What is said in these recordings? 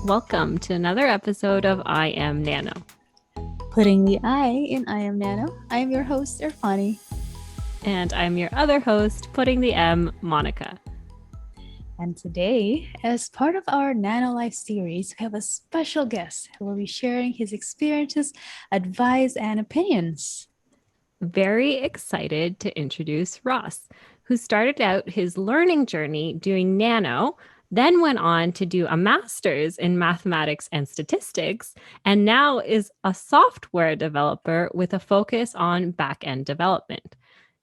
Welcome to another episode of I Am Nano. Putting the I in I Am Nano. I am your host, Irfani. And I'm your other host, putting the M, Monica. And today, as part of our NanoLife series, we have a special guest who will be sharing his experiences, advice, and opinions. Very excited to introduce Ross, who started out his learning journey doing nano, then went on to do a master's in mathematics and statistics, and now is a software developer with a focus on back-end development.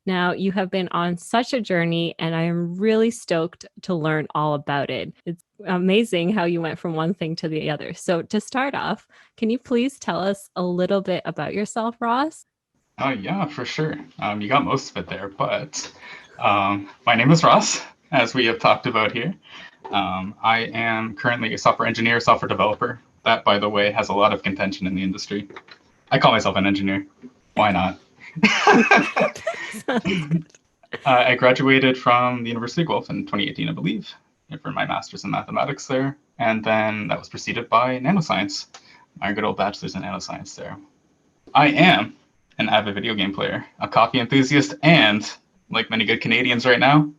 Now, you have been on such a journey, and I am really stoked to learn all about it. It's amazing how you went from one thing to the other. So to start off, can you please tell us a little bit about yourself, Ross? Yeah, for sure. You got most of it there, but my name is Ross, as we have talked about here. I am currently a software engineer, software developer. That, by the way, has a lot of contention in the industry. I call myself an engineer. Why not? I graduated from the University of Guelph in 2018, I believe, for my master's in mathematics there. And then that was preceded by nanoscience, my good old bachelor's in nanoscience there. I am an avid video game player, a coffee enthusiast, and like many good Canadians right now,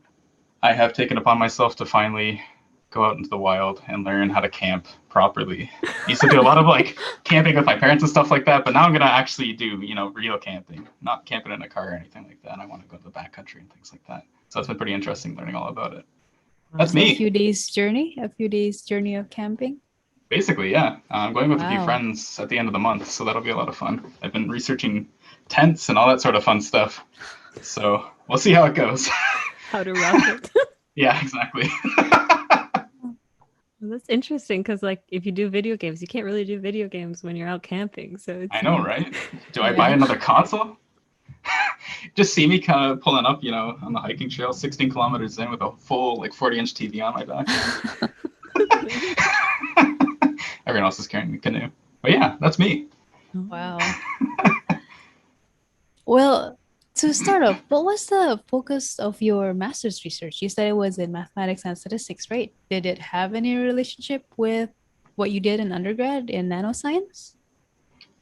I have taken upon myself to finally go out into the wild and learn how to camp properly. I used to do a lot of like camping with my parents and stuff like that, but now I'm gonna actually do, real camping, not camping in a car or anything like that. I want to go to the backcountry and things like that. So it's been pretty interesting learning all about it. That's me. A few days journey of camping. Basically, yeah. I'm going with a few Wow. friends at the end of the month, so that'll be a lot of fun. I've been researching tents and all that sort of fun stuff. So we'll see how it goes. How to route it. Yeah, exactly. Well, that's interesting because, like, if you do video games, you can't really do video games when you're out camping. So it's I know, neat. right? Do I buy another console? Just see me kind of pulling up, on the hiking trail, 16 kilometers in with a full, 40-inch TV on my back. Everyone else is carrying the canoe. But yeah, that's me. Wow. Well, to start off, what was the focus of your master's research? You said it was in mathematics and statistics, right? Did it have any relationship with what you did in undergrad in nanoscience?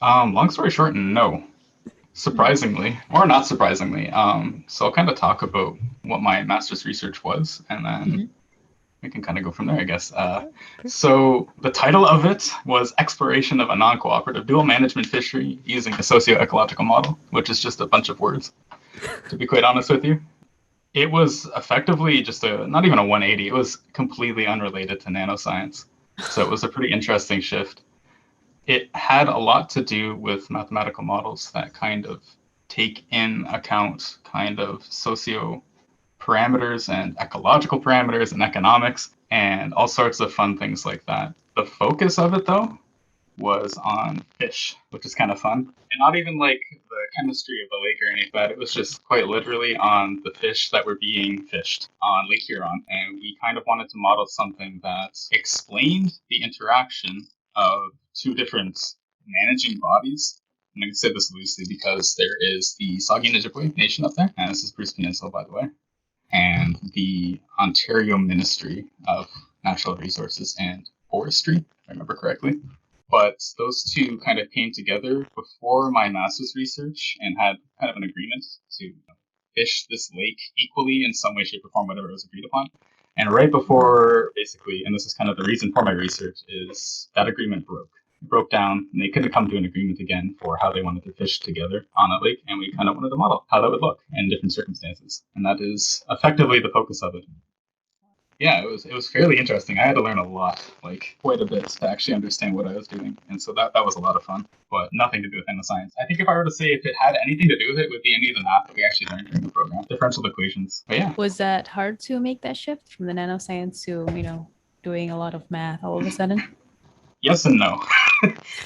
Long story short, no. Surprisingly, or not surprisingly. So I'll kind of talk about what my master's research was, and then we can kind of go from there, I guess. So the title of it was Exploration of a Non-Cooperative Dual Management Fishery Using a Socio-Ecological Model, which is just a bunch of words, to be quite honest with you. It was effectively just not even a 180. It was completely unrelated to nanoscience. So it was a pretty interesting shift. It had a lot to do with mathematical models that kind of take in account kind of socio parameters and ecological parameters and economics and all sorts of fun things like that. The focus of it, though, was on fish, which is kind of fun. And not even like the chemistry of the lake or anything, but it was just quite literally on the fish that were being fished on Lake Huron. And we kind of wanted to model something that explained the interaction of two different managing bodies. And I can say this loosely because there is the Saugeen Ojibwe Nation up there, and this is Bruce Peninsula, by the way, and the Ontario Ministry of Natural Resources and Forestry, if I remember correctly. But those two kind of came together before my master's research and had kind of an agreement to fish this lake equally in some way, shape, or form, whatever was agreed upon. And right before, basically, and this is kind of the reason for my research, is that agreement broke. It broke down, and they couldn't come to an agreement again for how they wanted to fish together on a lake, and we kind of wanted to model how that would look in different circumstances. And that is effectively the focus of it. Yeah, it was fairly interesting. I had to learn a lot, quite a bit, to actually understand what I was doing, and so that was a lot of fun. But nothing to do with nanoscience. I think if I were to say if it had anything to do with it, would be any of the math that we actually learned during the program, differential equations. But yeah, Was that hard to make that shift from the nanoscience to, doing a lot of math all of a sudden? yes and no.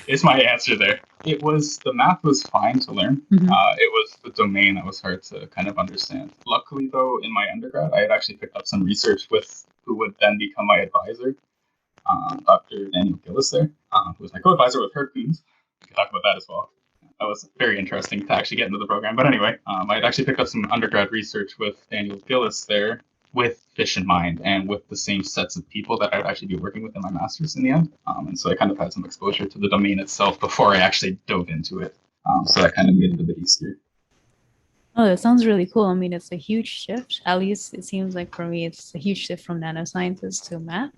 Is my answer there. The math was fine to learn. Mhm. It was the domain that was hard to kind of understand. Luckily, though, in my undergrad, I had actually picked up some research with who would then become my advisor, Dr. Daniel Gillis there, who was my co-advisor with Herb Kunze. We can talk about that as well. That was very interesting to actually get into the program. But anyway, I had actually picked up some undergrad research with Daniel Gillis there, with fish in mind and with the same sets of people that I'd actually be working with in my master's in the end. And so I kind of had some exposure to the domain itself before I actually dove into it. So that kind of made it a bit easier. Oh, that sounds really cool. I mean, it's a huge shift. At least it seems like for me, it's a huge shift from nanosciences to math.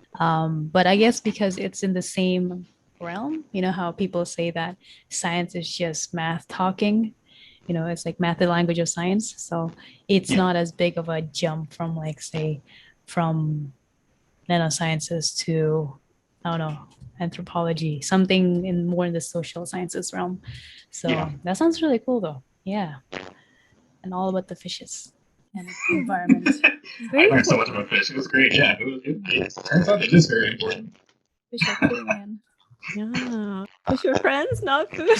But I guess because it's in the same realm, you know how people say that science is just math talking, you know, it's like math, the language of science. So it's not as big of a jump from like, say, from nanosciences to, I don't know, anthropology, something in more in the social sciences realm. So that sounds really cool though. Yeah. And all about the fishes and environment. I learned so much about fish. It was great. Yeah, it turns out it is very important. Fish are cool, man. Yeah. Fish are friends, not food.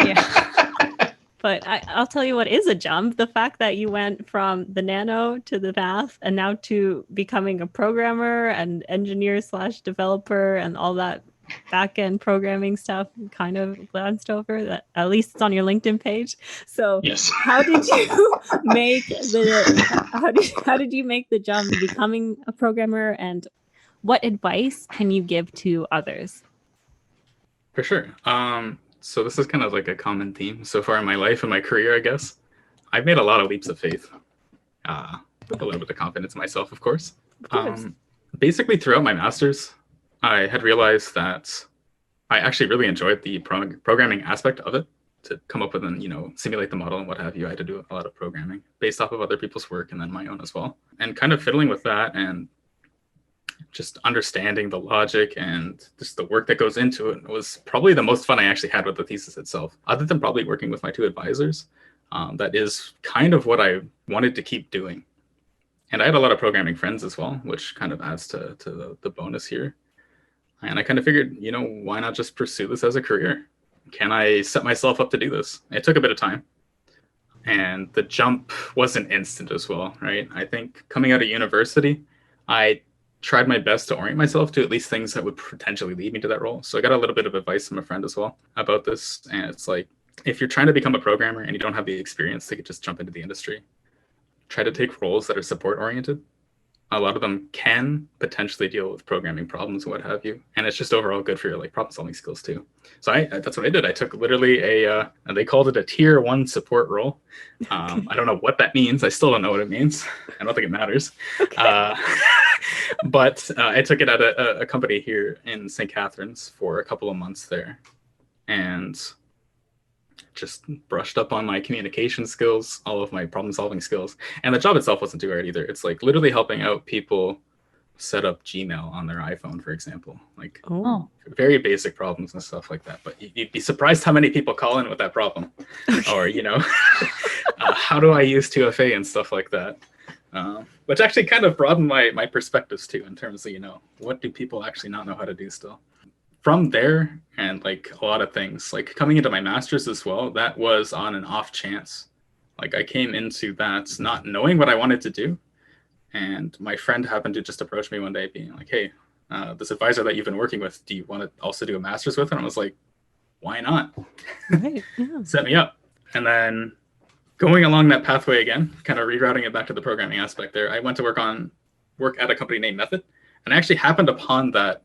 Yeah. But I'll tell you what is a jump. The fact that you went from the nano to the math and now to becoming a programmer and engineer / developer and all that back-end programming stuff kind of glanced over. That at least it's on your LinkedIn page. So yes. How did you make how did you make the jump to becoming a programmer, and what advice can you give to others? For sure. So this is kind of like a common theme so far in my life and my career, I guess. I've made a lot of leaps of faith. With a little bit of confidence in myself, of course. Basically, throughout my master's, I had realized that I actually really enjoyed the programming aspect of it. To come up with and, you know, simulate the model and what have you, I had to do a lot of programming based off of other people's work and then my own as well. And kind of fiddling with that and just understanding the logic and just the work that goes into it was probably the most fun I actually had with the thesis itself, other than probably working with my two advisors. That is kind of what I wanted to keep doing. And I had a lot of programming friends as well, which kind of adds to the bonus here. And I kind of figured, you know, why not just pursue this as a career? Can I set myself up to do this? It took a bit of time. And the jump wasn't instant as well, right? I think coming out of university, I tried my best to orient myself to at least things that would potentially lead me to that role. So I got a little bit of advice from a friend as well about this. And it's like, if you're trying to become a programmer and you don't have the experience to just jump into the industry, try to take roles that are support oriented. A lot of them can potentially deal with programming problems and what have you. And it's just overall good for your like problem solving skills too. So that's what I did. I took literally they called it a tier 1 support role. I don't know what that means. I still don't know what it means. I don't think it matters. Okay. But I took it at a company here in St. Catharines for a couple of months there. And just brushed up on my communication skills, all of my problem solving skills. And the job itself wasn't too hard either. It's like literally helping out people set up Gmail on their iPhone, for example, like very basic problems and stuff like that. But you'd be surprised how many people call in with that problem. Or, you know, how do I use 2FA and stuff like that? Which actually kind of broadened my perspectives too, in terms of, you know, what do people actually not know how to do still? From there, and like a lot of things, like coming into my master's as well, that was on an off chance. Like I came into that not knowing what I wanted to do. And my friend happened to just approach me one day being like, hey, this advisor that you've been working with, do you want to also do a master's with? And I was like, why not? Right, yeah. Set me up. And then going along that pathway again, kind of rerouting it back to the programming aspect there, I went to work at a company named Method. And I actually happened upon that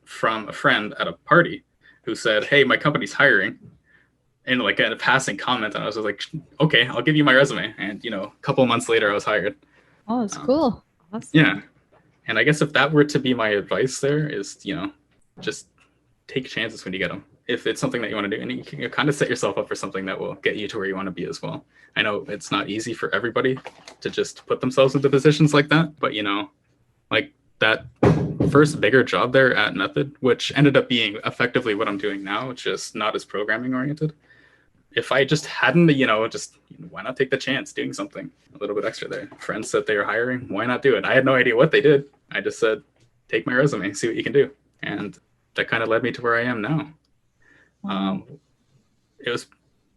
from a friend at a party who said, hey, my company's hiring, in like a passing comment. And I was like, okay, I'll give you my resume. And, you know, a couple of months later I was hired. Oh, that's cool. Awesome. Yeah. And I guess if that were to be my advice there is, you know, just take chances when you get them. If it's something that you want to do, and you can kind of set yourself up for something that will get you to where you want to be as well. I know it's not easy for everybody to just put themselves into positions like that, but, you know, like that first bigger job there at Method, which ended up being effectively what I'm doing now, just not as programming oriented. If I just hadn't, you know, just why not take the chance doing something a little bit extra there? Friends said they were hiring, why not do it? I had no idea what they did. I just said, take my resume, see what you can do. And that kind of led me to where I am now. It was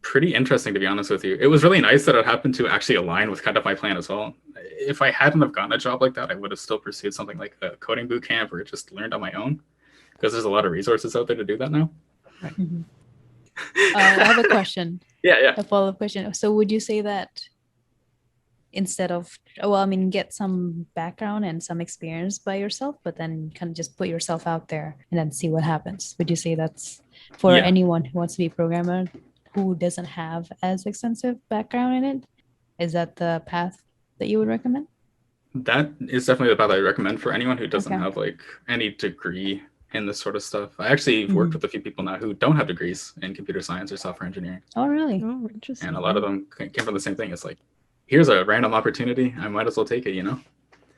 pretty interesting, to be honest with you. It was really nice that it happened to actually align with kind of my plan as well. If I hadn't have gotten a job like that, I would have still pursued something like a coding boot camp or just learned on my own, because there's a lot of resources out there to do that now. Right. Mm-hmm. I have a question. Yeah. A follow-up question. So would you say that instead of, well, I mean, get some background and some experience by yourself, but then kind of just put yourself out there and then see what happens? Would you say that's for Yeah. anyone who wants to be a programmer who doesn't have as extensive background in it? Is that the path that you would recommend? That is definitely the path I recommend for anyone who doesn't Okay. have like any degree in this sort of stuff. I actually Mhm. worked with a few people now who don't have degrees in computer science or software engineering, Oh, really? Oh, interesting. and a lot of them came from the same thing. It's like, here's a random opportunity, I might as well take it, you know,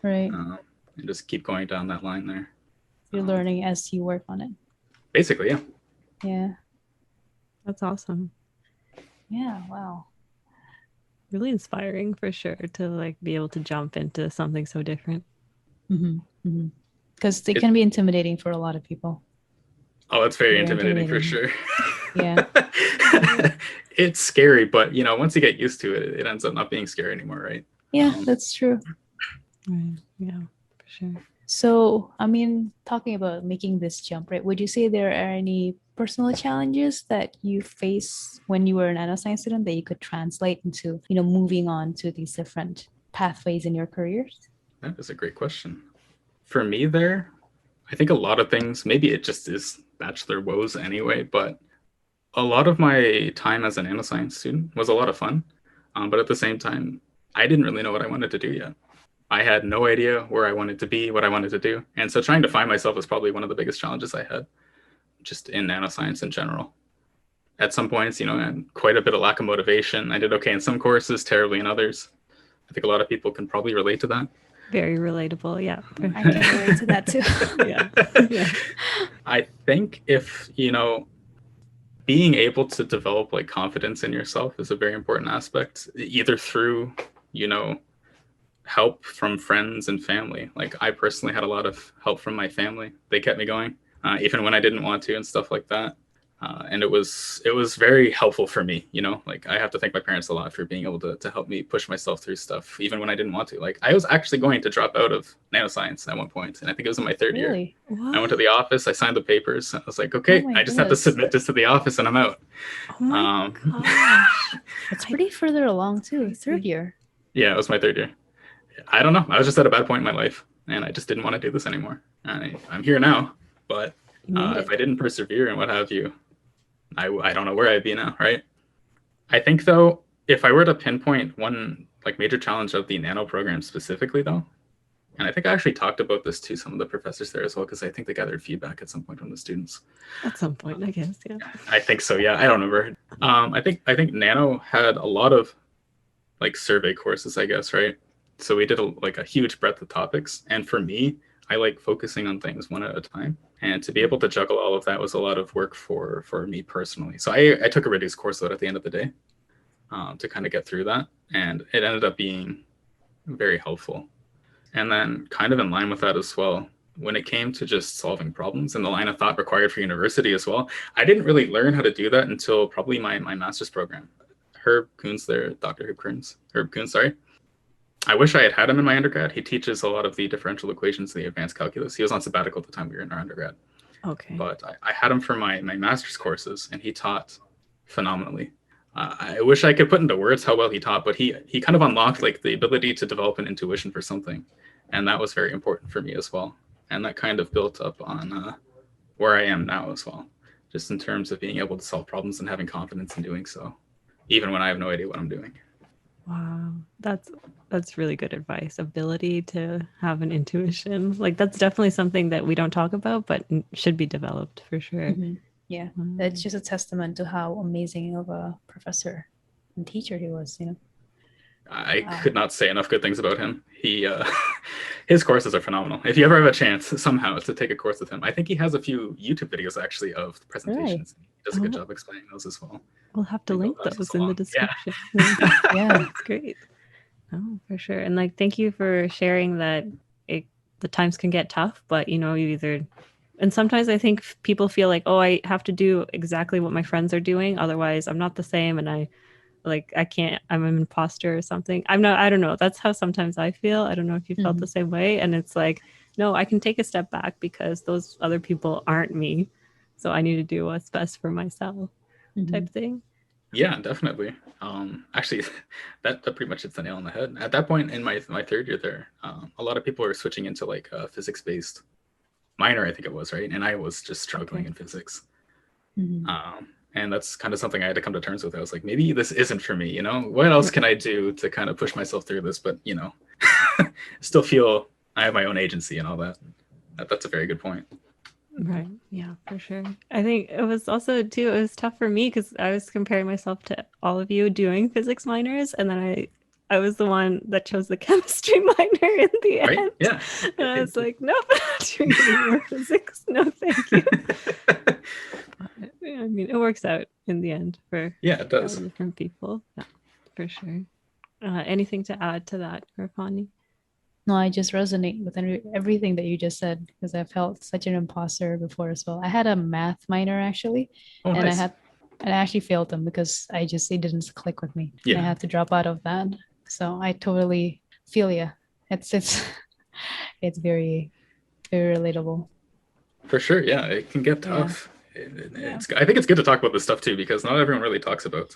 Right. and just keep going down that line there. You're learning as you work on it. Basically, yeah. Yeah. That's awesome. Yeah. Wow. Really inspiring for sure to like be able to jump into something so different. Because it can be intimidating for a lot of people. Oh, it's very Very intimidating for sure. Yeah. It's scary, but you know, once you get used to it, it ends up not being scary anymore, right? Yeah, that's true. Right. Yeah, for sure. So, I mean, talking about making this jump, right? Would you say there are any personal challenges that you face when you were a nanoscience student that you could translate into, moving on to these different pathways in your careers? That is a great question. For me there, I think a lot of things, maybe it just is bachelor woes anyway, but a lot of my time as a nanoscience student was a lot of fun. But at the same time, I didn't really know what I wanted to do yet. I had no idea where I wanted to be, what I wanted to do. And so trying to find myself was probably one of the biggest challenges I had just in nanoscience in general. At some points, you know, I had quite a bit of lack of motivation. I did okay in some courses, terribly in others. I think a lot of people can probably relate to that. Very relatable. Yeah. I can relate to that too. Yeah. Yeah. I think if, you know, being able to develop like confidence in yourself is a very important aspect, either through, you know, help from friends and family. Like I personally had a lot of help from my family. They kept me going, even when I didn't want to and stuff like that. And it was very helpful for me, you know, like I have to thank my parents a lot for being able to help me push myself through stuff, even when I didn't want to. Like I was actually going to drop out of nanoscience at one point, and I think it was in my third year. Really? What? I went to the office, I signed the papers. I was like, okay, Oh my I just have to goodness. submit this to the office and I'm out. Oh my Um, gosh. It's pretty further along too. Crazy. Third year. Yeah, it was my third year. I don't know. I was just at a bad point in my life, and I just didn't want to do this anymore. I'm here now, but You made if it. I didn't persevere and what have you, I don't know where I'd be now, right? I think though, if I were to pinpoint one like major challenge of the Nano program specifically though, and I think I actually talked about this to some of the professors there as well, because I think they gathered feedback at some point from the students. At some point, I guess. Yeah. I think so. Yeah, I don't remember. I think Nano had a lot of like survey courses, I guess, right? So we did a huge breadth of topics, and for me, I like focusing on things one at a time. And to be able to juggle all of that was a lot of work for me personally. So I took a reduced course load at the end of the day to kind of get through that, and it ended up being very helpful. And then kind of in line with that as well, when it came to just solving problems and the line of thought required for university as well, I didn't really learn how to do that until probably my master's program. Herb Kunze there, Dr. Herb Kunze, sorry. I wish I had had him in my undergrad. He teaches a lot of the differential equations in the advanced calculus. He was on sabbatical at the time we were in our undergrad. Okay. But I had him for my master's courses, and he taught phenomenally. I wish I could put into words how well he taught, but he kind of unlocked like the ability to develop an intuition for something, and that was very important for me as well. And that kind of built up on where I am now as well, just in terms of being able to solve problems and having confidence in doing so, even when I have no idea what I'm doing. Wow. That's really good advice. Ability to have an intuition. Like that's definitely something that we don't talk about, but should be developed for sure. Mhm. Yeah. That's just a testament to how amazing of a professor and teacher he was, you know. I Wow. could not say enough good things about him. He, his courses are phenomenal. If you ever have a chance somehow to take a course with him, I think he has a few YouTube videos actually of the presentations. He does a good job explaining those as well. We'll have to link those in the description. Yeah. That's great. Oh, for sure. And like, thank you for sharing that the times can get tough, but you know, and sometimes I think people feel like, oh, I have to do exactly what my friends are doing. Otherwise I'm not the same. And I can't, I'm an imposter or something. I don't know. That's how sometimes I feel. I don't know if you felt the same way. And it's like, no, I can take a step back because those other people aren't me. So I need to do what's best for myself type thing. Yeah, definitely. Actually, that pretty much hits the nail on the head. At that point in my third year there, a lot of people were switching into like a physics-based minor, I think it was, right? And I was just struggling in physics. Mhm. And that's kind of something I had to come to terms with. I was like, maybe this isn't for me, you know? What else can I do to kind of push myself through this? But, you know, still feel I have my own agency and all that. That's a very good point. Right. Yeah, for sure. I think it was also too, it was tough for me because I was comparing myself to all of you doing physics minors, and then I was the one that chose the chemistry minor in the Right? end. Yeah. And I was like, nope, I'm not doing any more physics. No, thank you. I mean, it works out in the end for Yeah, it does. different people. Yeah, for sure. Anything to add to that, Irfani? No, I just resonate with everything that you just said because I felt such an imposter before as well. I had a math minor actually, Oh, and nice. I actually failed them because it didn't click with me. Yeah. I had to drop out of that. So I totally feel you. It's it's very, very relatable. For sure. Yeah, it can get Yeah. tough. I think it's good to talk about this stuff too, because not everyone really talks about,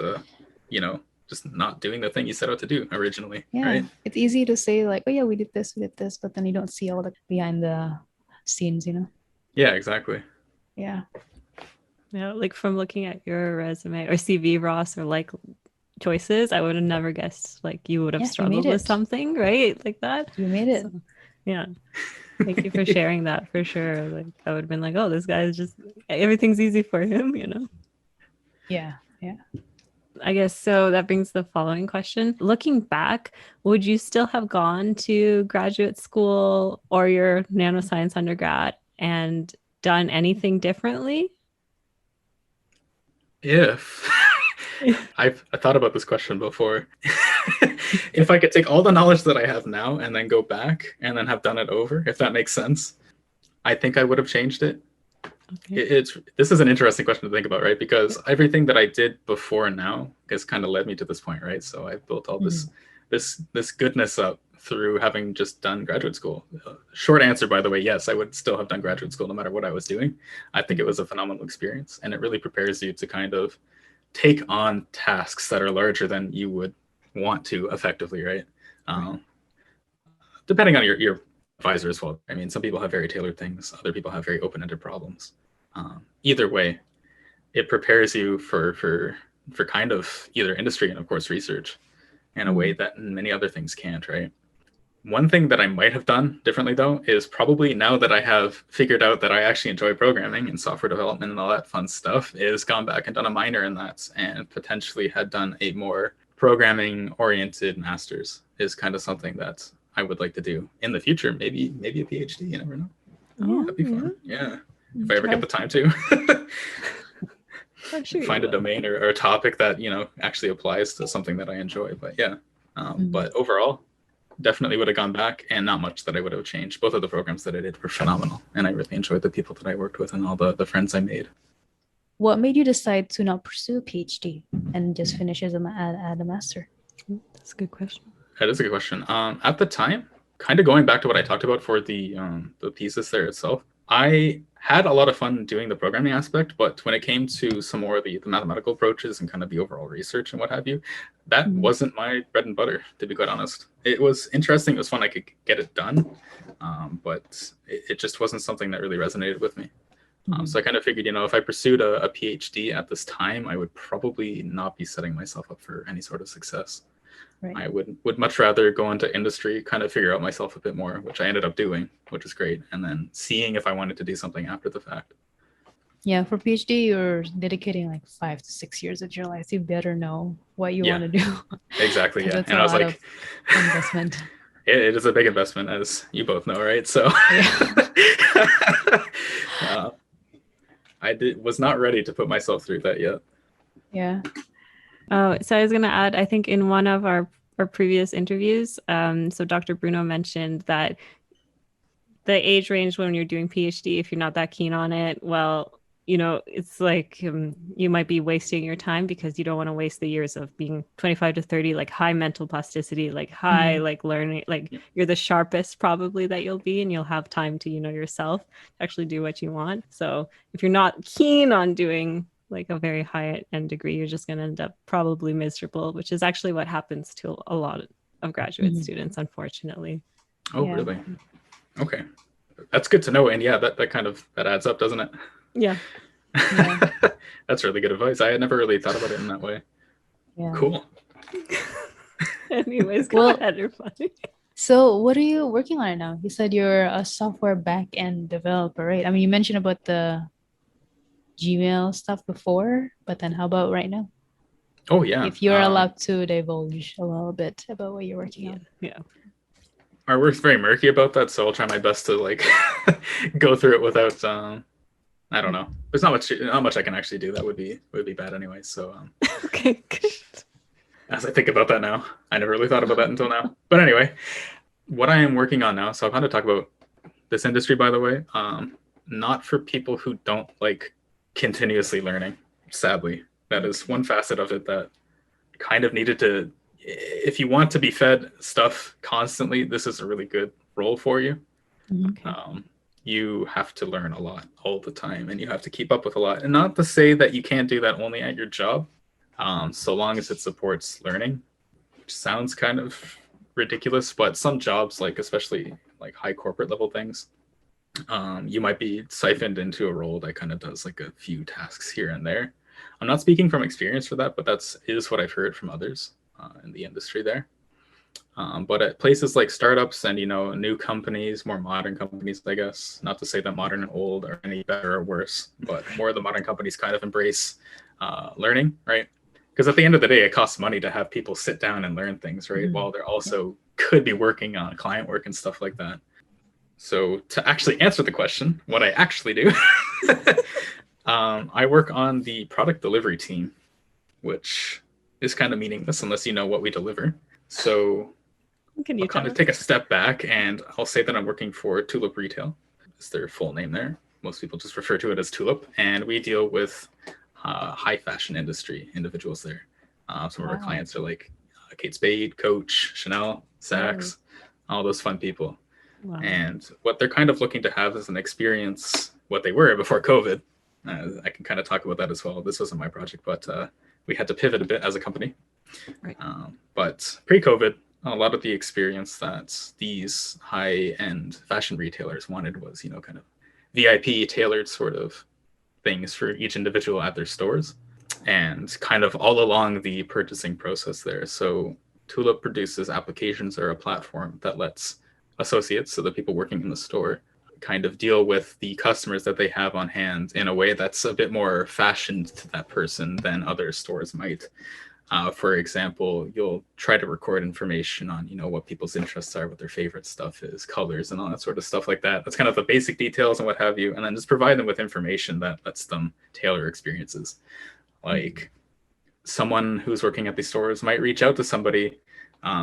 you know, just not doing the thing you set out to do originally, Yeah. right? It's easy to say like, oh yeah, we did this, but then you don't see all the behind the scenes, you know? Yeah, exactly. Yeah. Yeah, like from looking at your resume or CV, Ross, or like choices, I would have never guessed like you would have Yeah, you struggled made with it. something, right? Like that. You made it. So, yeah. Thank you for sharing that for sure. Like I would have been like, oh, this guy is just everything's easy for him, you know? Yeah. Yeah. I guess so that brings the following question. Looking back, would you still have gone to graduate school or your nanoscience undergrad and done anything differently? If I thought about this question before. If I could take all the knowledge that I have now and then go back and then have done it over, if that makes sense, I think I would have changed it. Okay. This is an interesting question to think about, right? Because everything that I did before and now has kind of led me to this point, right? So I've built all this goodness up through having just done graduate school. Short answer, by the way, yes, I would still have done graduate school no matter what I was doing. I think it was a phenomenal experience, and it really prepares you to kind of take on tasks that are larger than you would want to effectively, right? Depending on your advisor as well. I mean, some people have very tailored things, other people have very open-ended problems. Either way, it prepares you for kind of either industry and of course research in a way that many other things can't, right? One thing that I might have done differently though is probably, now that I have figured out that I actually enjoy programming and software development and all that fun stuff, is gone back and done a minor in that and potentially had done a more programming oriented master's is kind of something that I would like to do in the future. Maybe a PhD, you never know. Oh, That'd be fun. Yeah. If I ever get the time to. Sure Find a domain or a topic that, you know, actually applies to something that I enjoy. But yeah. But overall, definitely would have gone back, and not much that I would have changed. Both of the programs that I did were phenomenal, and I really enjoyed the people that I worked with and all the friends I made. What made you decide to not pursue a PhD and just finish as a master? That's a good question. That is a good question. At the time, kind of going back to what I talked about for the thesis there itself, I had a lot of fun doing the programming aspect, but when it came to some more of the mathematical approaches and kind of the overall research and what have you, that wasn't my bread and butter, to be quite honest. It was interesting. It was fun. I could get it done, but it just wasn't something that really resonated with me. So I kind of figured, you know, if I pursued a PhD at this time, I would probably not be setting myself up for any sort of success. Right. I would much rather go into industry, kind of figure out myself a bit more, which I ended up doing, which is great, and then seeing if I wanted to do something after the fact. Yeah, for PhD, you're dedicating like 5 to 6 years of your life. You better know what you want to do. Exactly. Yeah. That's And a I was lot like, of investment. It is a big investment, as you both know, right? So I was not ready to put myself through that yet. Yeah. Oh, so I was going to add, I think in one of our previous interviews, so Dr. Bruno mentioned that the age range when you're doing PhD, if you're not that keen on it, well, you know, it's like you might be wasting your time because you don't want to waste the years of being 25 to 30, like high mental plasticity, like high, like learning, like you're the sharpest probably that you'll be, and you'll have time to, you know, yourself actually do what you want. So if you're not keen on doing like a very high end degree, you're just going to end up probably miserable, which is actually what happens to a lot of graduate students, unfortunately. Oh, really? Okay. That's good to know. And yeah, that kind of, that adds up, doesn't it? Yeah. That's really good advice. I had never really thought about it in that way. Yeah. Cool. Anyways, go ahead, you're funny. So what are you working on right now? You said you're a software back-end developer, right? I mean, you mentioned about the Gmail stuff before, but then how about right now? Oh, yeah. If you're allowed to divulge a little bit about what you're working on. Yeah. Our work's very murky about that, so I'll try my best to like go through it without I don't know. There's not much I can actually do. That would be bad anyway. So Okay, good. As I think about that now, I never really thought about that until now. But anyway, what I am working on now, so I'll kind of talk about this industry, by the way, not for people who don't like continuously learning, sadly. That is one facet of it that kind of needed to, if you want to be fed stuff constantly, this is a really good role for you. Okay. You have to learn a lot all the time, and you have to keep up with a lot. And not to say that you can't do that only at your job, so long as it supports learning, which sounds kind of ridiculous, but some jobs, like especially like high corporate level things, you might be siphoned into a role that kind of does like a few tasks here and there. I'm not speaking from experience for that, but is what I've heard from others in the industry there. But at places like startups and, new companies, more modern companies, I guess, not to say that modern and old are any better or worse, but more of the modern companies kind of embrace learning, right? Because at the end of the day, it costs money to have people sit down and learn things, right? While they're also could be working on client work and stuff like that. So to actually answer the question, what I actually do, I work on the product delivery team, which is kind of meaningless unless you know what we deliver. So I'll kind of take a step back, and I'll say that I'm working for Tulip Retail. Is their full name there. Most people just refer to it as Tulip, and we deal with high fashion industry individuals there. Some of our clients are like Kate Spade, Coach, Chanel, Saks, all those fun people. Wow. And what they're kind of looking to have is an experience, what they were before COVID. I can kind of talk about that as well. This wasn't my project, but we had to pivot a bit as a company. Right. But pre-COVID, a lot of the experience that these high-end fashion retailers wanted was, kind of VIP tailored sort of things for each individual at their stores, and kind of all along the purchasing process there. So Tulip produces applications or a platform that lets associates, so the people working in the store, kind of deal with the customers that they have on hand in a way that's a bit more fashioned to that person than other stores might. For example, you'll try to record information on, what people's interests are, what their favorite stuff is, colors, and all that sort of stuff like that. That's kind of the basic details and what have you. And then just provide them with information that lets them tailor experiences. Like someone who's working at these stores might reach out to somebody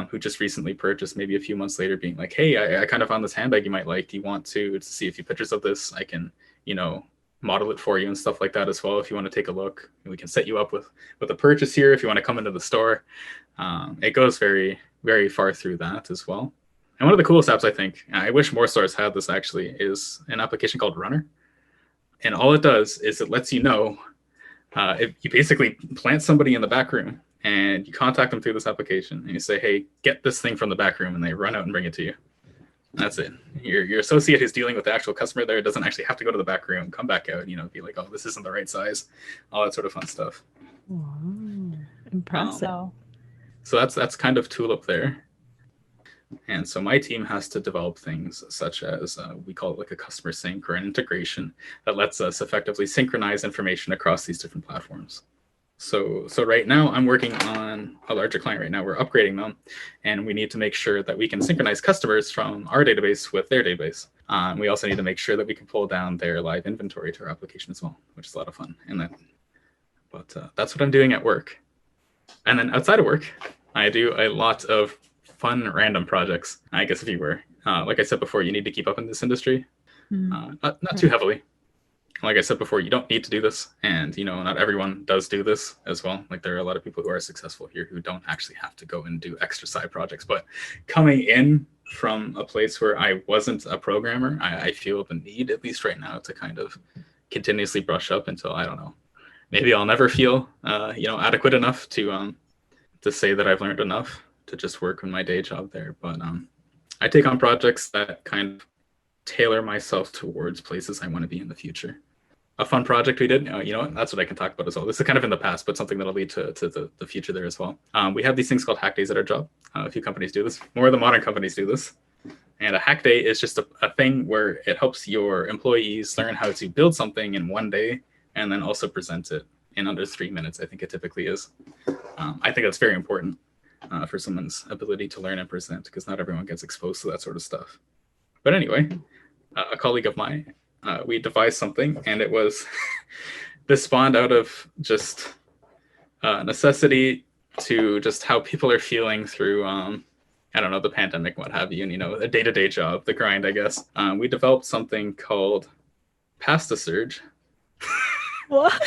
who just recently purchased, maybe a few months later, being like, hey, I kind of found this handbag you might like. Do you want to see a few pictures of this? I can, model it for you and stuff like that as well. If you want to take a look, we can set you up with a purchase here if you want to come into the store. It goes very, very far through that as well. And one of the coolest apps, I think, I wish more stores had this actually, is an application called Runner. And all it does is it lets you know, if you basically plant somebody in the back room and you contact them through this application and you say, hey, get this thing from the back room, and they run out and bring it to you. That's it. Your associate who's dealing with the actual customer there doesn't actually have to go to the back room, come back out, be like, oh, this isn't the right size, all that sort of fun stuff. Wow. Impressive. So that's kind of Tulip there. And so my team has to develop things such as we call it like a customer sync or an integration that lets us effectively synchronize information across these different platforms. So right now I'm working on a larger client right now. We're upgrading them, and we need to make sure that we can synchronize customers from our database with their database. We also need to make sure that we can pull down their live inventory to our application as well, which is a lot of fun. But that's what I'm doing at work. And then outside of work, I do a lot of fun random projects. I guess if you were, like I said before, you need to keep up in this industry, not too heavily. Like I said before, you don't need to do this, and not everyone does do this as well. Like there are a lot of people who are successful here who don't actually have to go and do extra side projects. But coming in from a place where I wasn't a programmer, I feel the need, at least right now, to kind of continuously brush up until, I don't know, maybe I'll never feel, adequate enough to say that I've learned enough to just work in my day job there. But I take on projects that kind of tailor myself towards places I want to be in the future. A fun project we did, that's what I can talk about as well. This is kind of in the past, but something that'll lead to the future there as well. We have these things called hack days at our job. A few companies do this. More of the modern companies do this. And a hack day is just a thing where it helps your employees learn how to build something in one day and then also present it in under 3 minutes, I think it typically is. I think that's very important for someone's ability to learn and present, because not everyone gets exposed to that sort of stuff. But anyway, a colleague of mine, we devised something, and it was this spawned out of just necessity to just how people are feeling through the pandemic, what have you, and a day-to-day job, the grind, I guess. We developed something called Pasta Surge. What?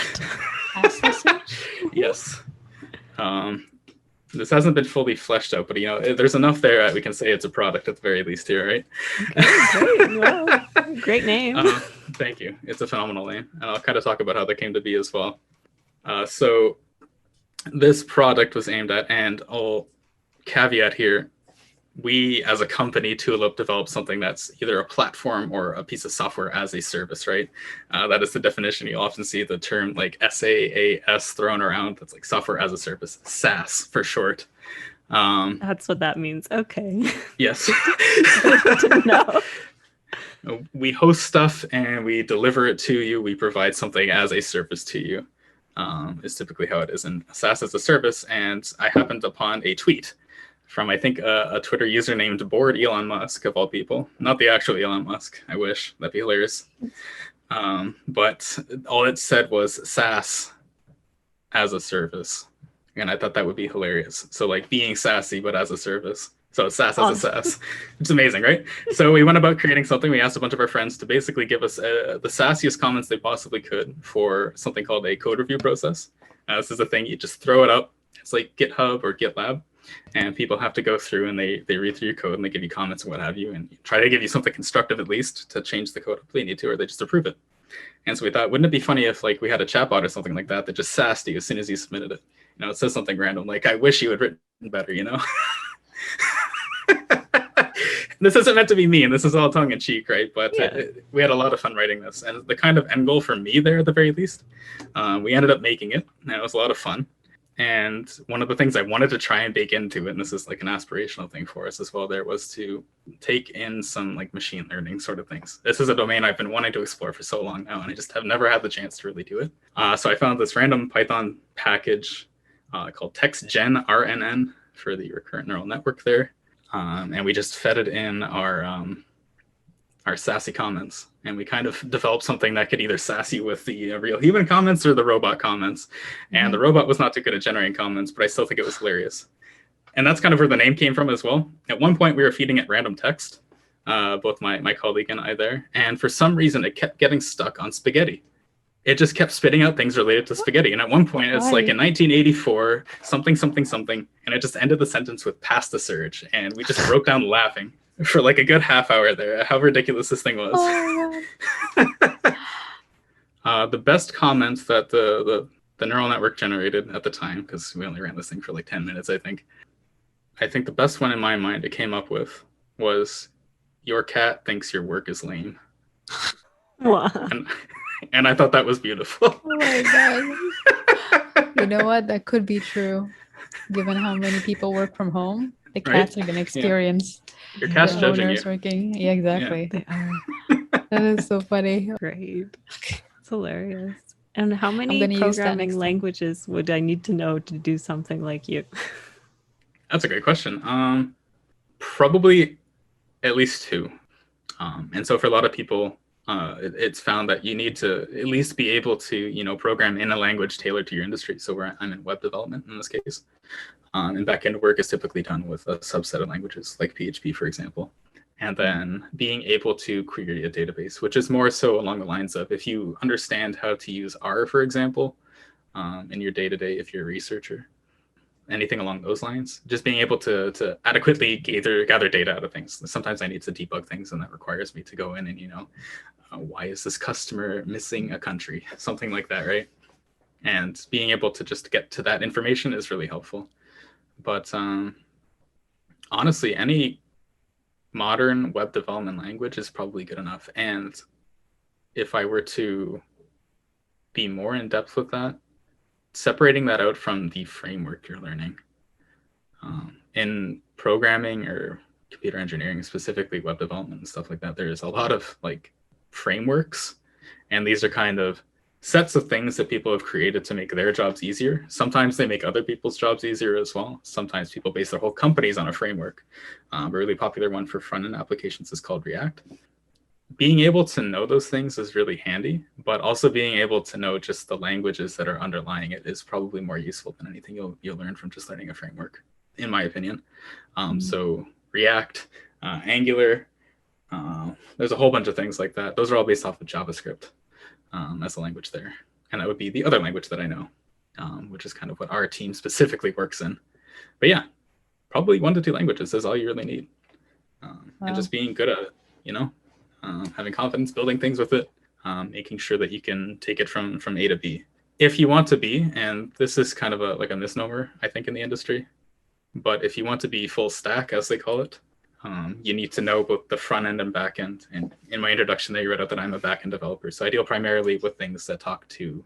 Pasta Surge? Yes. This hasn't been fully fleshed out, but there's enough there we can say it's a product at the very least here, right? Okay, great. Well, great name. Thank you. It's a phenomenal name, and I'll kind of talk about how that came to be as well. So this product was aimed at, and I'll caveat here, we as a company, Tulip, developed something that's either a platform or a piece of software as a service, right? That is the definition. You often see the term like SaaS thrown around. That's like software as a service, SaaS for short. That's what that means. Okay. Yes. Good to know. We host stuff and we deliver it to you. We provide something as a service to you, is typically how it is. And SaaS as a service. And I happened upon a tweet from, I think, a Twitter user named Bored Elon Musk, of all people. Not the actual Elon Musk. I wish. That'd be hilarious. But all it said was SaaS as a service. And I thought that would be hilarious. So like being sassy, but as a service. So SaaS as a SaaS. It's amazing, right? So we went about creating something. We asked a bunch of our friends to basically give us the sassiest comments they possibly could for something called a code review process. This is a thing, you just throw it up. It's like GitHub or GitLab. And people have to go through and they read through your code and they give you comments and what have you, and try to give you something constructive at least to change the code if they need to, or they just approve it. And so we thought, wouldn't it be funny if like we had a chatbot or something like that that just sassed you as soon as you submitted it? It says something random like, I wish you had written better, This isn't meant to be mean. This is all tongue in cheek, right? But we had a lot of fun writing this, and the kind of end goal for me there at the very least, we ended up making it, and it was a lot of fun. And one of the things I wanted to try and bake into it, and this is like an aspirational thing for us as well, there was to take in some like machine learning sort of things. This is a domain I've been wanting to explore for so long now, and I just have never had the chance to really do it. So I found this random Python package called TextGen RNN for the recurrent neural network there. And we just fed it in our sassy comments, and we kind of developed something that could either sass you with the real human comments or the robot comments. And the robot was not too good at generating comments, but I still think it was hilarious. And that's kind of where the name came from as well. At one point we were feeding it random text, both my colleague and I there, and for some reason it kept getting stuck on spaghetti. It just kept spitting out things related to spaghetti. And at one point it's like in 1984 something, and it just ended the sentence with pasta surge, and we just broke down laughing for like a good half hour there, how ridiculous this thing was. The best comments that the neural network generated at the time, because we only ran this thing for like 10 minutes, I think the best one in my mind it came up with was, your cat thinks your work is lame. Wow. And I thought that was beautiful. Oh my god. You know what? That could be true. Given how many people work from home, the cats are going to experience your cat's the judging owners you. working. Yeah, exactly. They are. That is so funny. Great. It's hilarious. And how many gonna use that next programming time. languages would I need to know to do something like you? That's a great question. Probably at least 2. And so for a lot of people, it's found that you need to at least be able to, program in a language tailored to your industry. So I'm in web development in this case. And backend work is typically done with a subset of languages like PHP, for example. And then being able to query a database, which is more so along the lines of, if you understand how to use R, for example, in your day-to-day, if you're a researcher, anything along those lines, just being able to adequately gather data out of things. Sometimes I need to debug things, and that requires me to go in and, why is this customer missing a country? Something like that, right? And being able to just get to that information is really helpful. But honestly, any modern web development language is probably good enough. And if I were to be more in depth with that, separating that out from the framework you're learning. In programming or computer engineering, specifically web development and stuff like that, there's a lot of like frameworks, and these are kind of sets of things that people have created to make their jobs easier. Sometimes they make other people's jobs easier as well. Sometimes people base their whole companies on a framework. A really popular one for front-end applications is called React. Being able to know those things is really handy, but also being able to know just the languages that are underlying it is probably more useful than anything you'll learn from just learning a framework, in my opinion. So React, Angular, there's a whole bunch of things like that. Those are all based off of JavaScript as a language there. And that would be the other language that I know, which is kind of what our team specifically works in. But yeah, probably 1 to 2 languages is all you really need. And just being good at it, having confidence, building things with it, making sure that you can take it from A to B. If you want to be, and this is kind of like a misnomer, I think, in the industry, but if you want to be full stack, as they call it, you need to know both the front end and back end. And in my introduction there, you read out that I'm a back end developer. So I deal primarily with things that talk to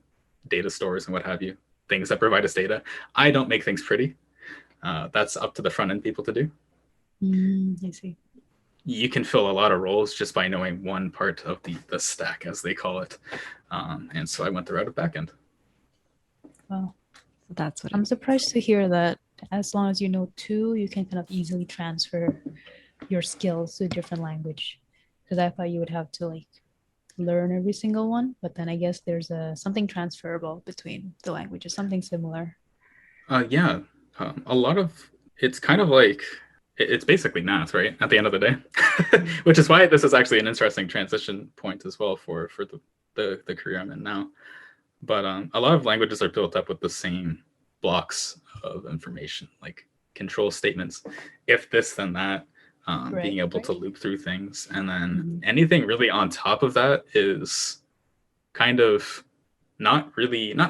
data stores and what have you, things that provide us data. I don't make things pretty. That's up to the front end people to do. I see. You can fill a lot of roles just by knowing one part of the stack, as they call it. And so I went the route of back end. Wow. That's what I'm surprised to hear that as long as you know 2, you can kind of easily transfer your skills to a different language. Because I thought you would have to like learn every single one, but then I guess there's something transferable between the languages, something similar. Yeah, a lot of it's kind of like it's basically math, right? At the end of the day, which is why this is actually an interesting transition point as well for the career I'm in now. But a lot of languages are built up with the same blocks of information, like control statements, if this, then that, being able to loop through things. And then anything really on top of that is kind of not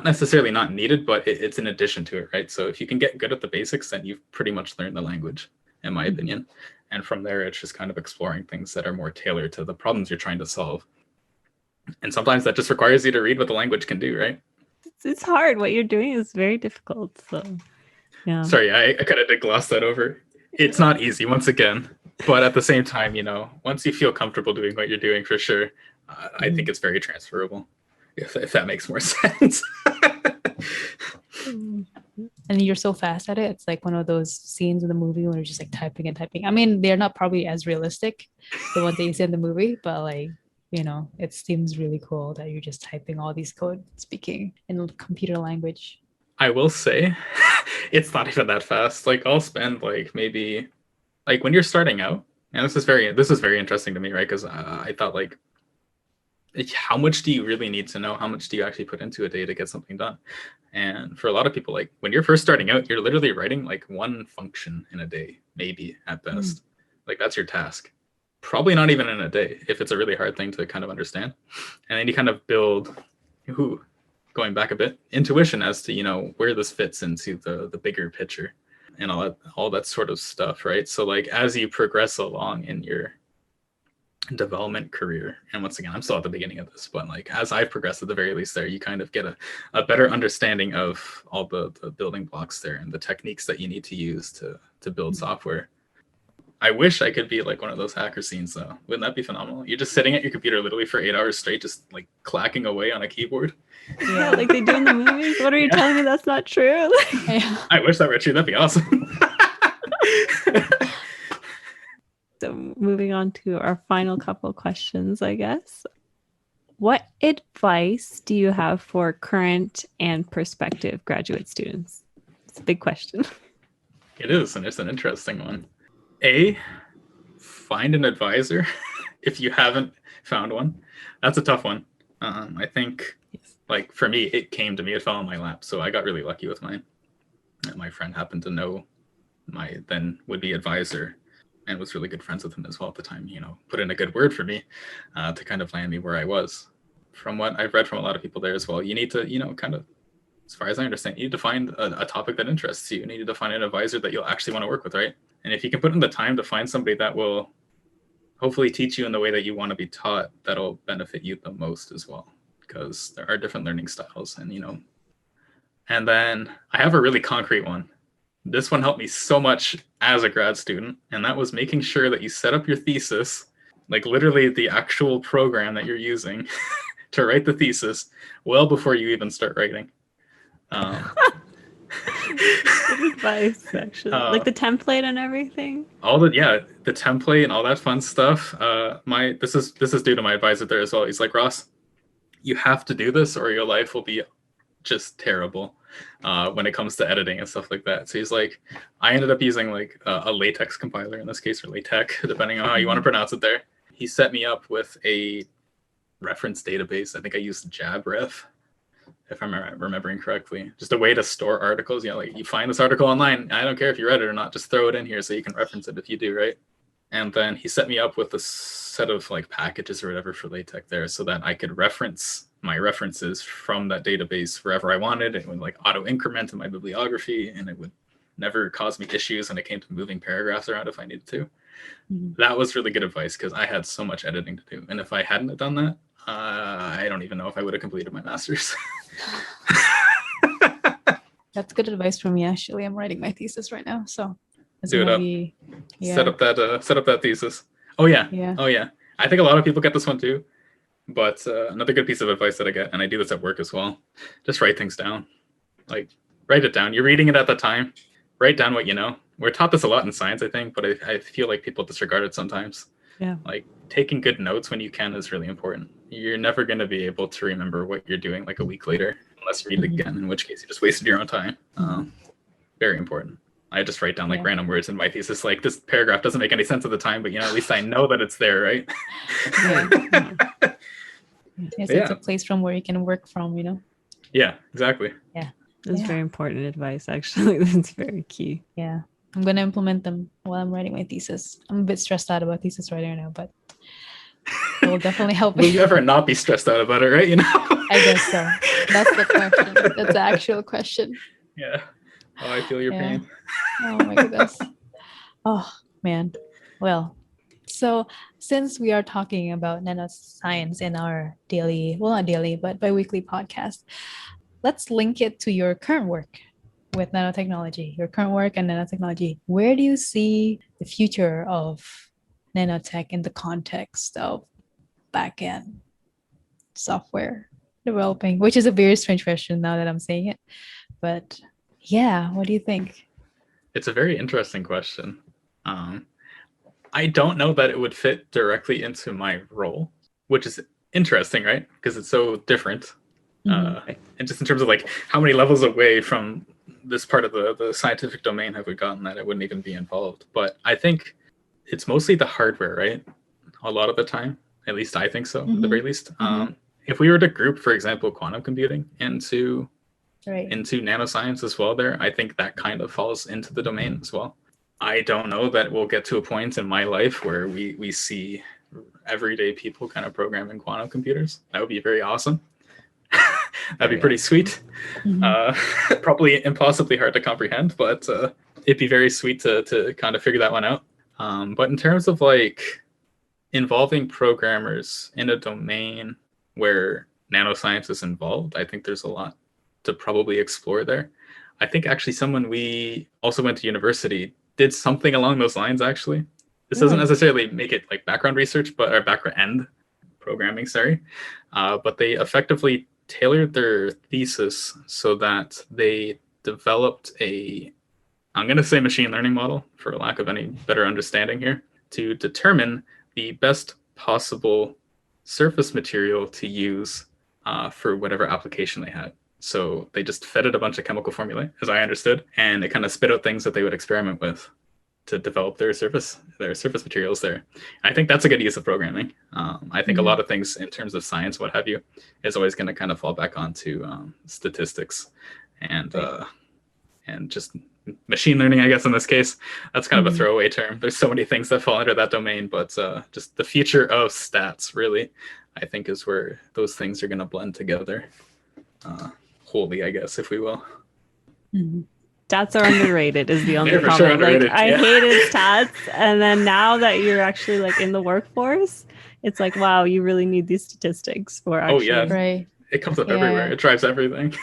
necessarily not needed, but it's in addition to it, right? So if you can get good at the basics, then you've pretty much learned the language, in my opinion. And from there, it's just kind of exploring things that are more tailored to the problems you're trying to solve. And sometimes that just requires you to read what the language can do, right? It's hard. What you're doing is very difficult. So, yeah. Sorry, I kind of did gloss that over. It's not easy, once again. But at the same time, once you feel comfortable doing what you're doing, for sure, I think it's very transferable, if that makes more sense. And you're so fast at it. It's like one of those scenes in the movie where you're just like typing and typing. I mean, they're not probably as realistic, the ones that you see in the movie, but like, it seems really cool that you're just typing all these code, speaking in computer language. I will say, it's not even that fast. Like, I'll spend like maybe, like when you're starting out, and this is very interesting to me, right? Because I thought like, how much do you really need to know? How much do you actually put into a day to get something done? And for a lot of people, like when you're first starting out, you're literally writing like one function in a day, maybe at best. Like that's your task. Probably not even in a day if it's a really hard thing to kind of understand. And then you kind of build, going back a bit, intuition as to, where this fits into the bigger picture and all that sort of stuff, right? So like as you progress along in your development career, and once again, I'm still at the beginning of this, but like as I've progressed at the very least there, you kind of get a better understanding of all the building blocks there and the techniques that you need to use to build software. I wish I could be like one of those hacker scenes though. Wouldn't that be phenomenal? You're just sitting at your computer literally for 8 hours straight, just like clacking away on a keyboard. Yeah, like they do in the movies. What are you telling me that's not true? I wish that were true. That'd be awesome. So moving on to our final couple of questions, I guess. What advice do you have for current and prospective graduate students? It's a big question. It is, and it's an interesting one. Find an advisor if you haven't found one. That's a tough one. I think, like for me, it came to me, it fell on my lap, so I got really lucky with mine. And my friend happened to know my then would-be advisor and was really good friends with him as well at the time, put in a good word for me to kind of land me where I was. From what I've read from a lot of people there as well, you need to, kind of as far as I understand, you need to find a topic that interests you. You need to find an advisor that you'll actually want to work with, right? And if you can put in the time to find somebody that will hopefully teach you in the way that you want to be taught, that'll benefit you the most as well, because there are different learning styles. And, and then I have a really concrete one. This one helped me so much as a grad student, and that was making sure that you set up your thesis, like literally the actual program that you're using to write the thesis, well before you even start writing. Good advice, actually. Like the template and everything. The template and all that fun stuff. This is due to my advisor there as well. He's like, Ross, you have to do this or your life will be just terrible when it comes to editing and stuff like that. So he's like, I ended up using like a latex compiler in this case, or LaTeX, depending on how you want to pronounce it there. He set me up with a reference database. I think I used JabRef, if I'm remembering correctly. Just a way to store articles. Like you find this article online, I don't care if you read it or not, just throw it in here so you can reference it if you do, right? And then he set me up with a set of like packages or whatever for LaTeX there so that I could reference my references from that database wherever I wanted. It would like auto increment in my bibliography, and it would never cause me issues when it came to moving paragraphs around if I needed to. Mm-hmm. That was really good advice because I had so much editing to do. And if I hadn't done that, I don't even know if I would have completed my master's. That's good advice from me, actually. I'm writing my thesis right now, so do it up. Set up that thesis. Oh yeah. I think a lot of people get this one too. But another good piece of advice that I get, and I do this at work as well, just write things down. Like, write it down. You're reading it at the time. Write down what you know. We're taught this a lot in science, I think, but I feel like people disregard it sometimes. Yeah. Like, taking good notes when you can is really important. You're never going to be able to remember what you're doing like a week later, unless you read it again, in which case you just wasted your own time. Very important. I just write down like random words in my thesis. Like, this paragraph doesn't make any sense at the time, but at least I know that it's there, right? It's a place from where you can work from, Yeah, exactly. Yeah. That's very important advice, actually. That's very key. Yeah. I'm going to implement them while I'm writing my thesis. I'm a bit stressed out about thesis writing right now, but it will definitely help me. Will you ever not be stressed out about it, right? I guess so. That's the question. That's the actual question. Yeah. Oh, I feel your pain. Oh my goodness. Oh man. Well, so since we are talking about nanoscience in our daily, well, not daily, but bi-weekly podcast, let's link it to your current work with nanotechnology, your current work and nanotechnology. Where do you see the future of nanotech in the context of back-end software developing, which is a very strange question now that I'm saying it, but yeah, what do you think? It's a very interesting question. I don't know that it would fit directly into my role, which is interesting, right? Because it's so different. And just in terms of like how many levels away from this part of the scientific domain have we gotten that it wouldn't even be involved. But I think it's mostly the hardware, right? A lot of the time, at least I think so, at the very least. If we were to group, for example, quantum computing into nanoscience as well there, I think that kind of falls into the domain as well. I don't know that we'll get to a point in my life where we see everyday people kind of programming quantum computers. That would be very awesome. That'd be pretty sweet. Probably impossibly hard to comprehend, but it'd be very sweet to kind of figure that one out. But in terms of like involving programmers in a domain where nanoscience is involved, I think there's a lot to probably explore there. I think actually someone we also went to university did something along those lines, actually. This doesn't necessarily make it like background research, or background end programming, but they effectively tailored their thesis so that they developed I'm going to say machine learning model for lack of any better understanding here, to determine the best possible surface material to use for whatever application they had. So they just fed it a bunch of chemical formulae, as I understood, and it kind of spit out things that they would experiment with to develop their surface materials there. I think that's a good use of programming. I think a lot of things in terms of science, what have you, is always going to kind of fall back onto statistics and just machine learning, I guess, in this case. That's kind of a throwaway term. There's so many things that fall under that domain, but just the future of stats, really, I think is where those things are going to blend together. holy, I guess, if we will. Mhm. Stats are underrated is the only They're for comment. sure underrated, Like I yeah. hated stats, and then now that you're actually like in the workforce, it's like, wow, you really need these statistics for Oh, actually. yeah. Right. It comes up Yeah. everywhere. It drives everything.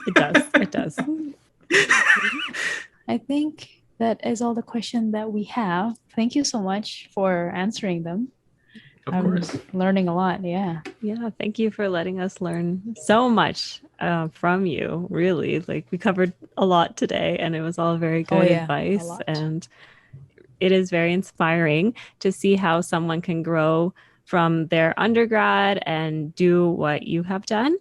It does. It does. I think that is all the questions that we have. Thank you so much for answering them. Of I'm course. learning a lot. Yeah. Yeah, thank you for letting us learn so much from you. Really, like we covered a lot today, and it was all very Oh, good yeah, a advice. lot. And it is very inspiring to see how someone can grow from their undergrad and do what you have done.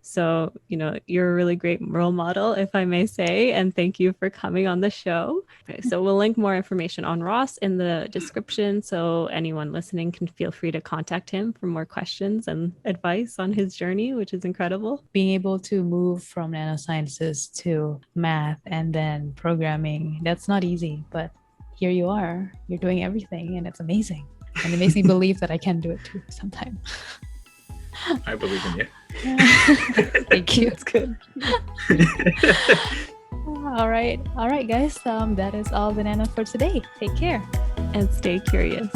So, you're a really great role model, if I may say, and thank you for coming on the show. Okay, so we'll link more information on Ross in the description, so anyone listening can feel free to contact him for more questions and advice on his journey, which is incredible. Being able to move from nanosciences to math and then programming, that's not easy, but here you are. You're doing everything, and it's amazing. And it makes me believe that I can do it too sometime. I believe in you. Thank you. That's good. All right, guys. That is all the Nano for today. Take care. And stay curious.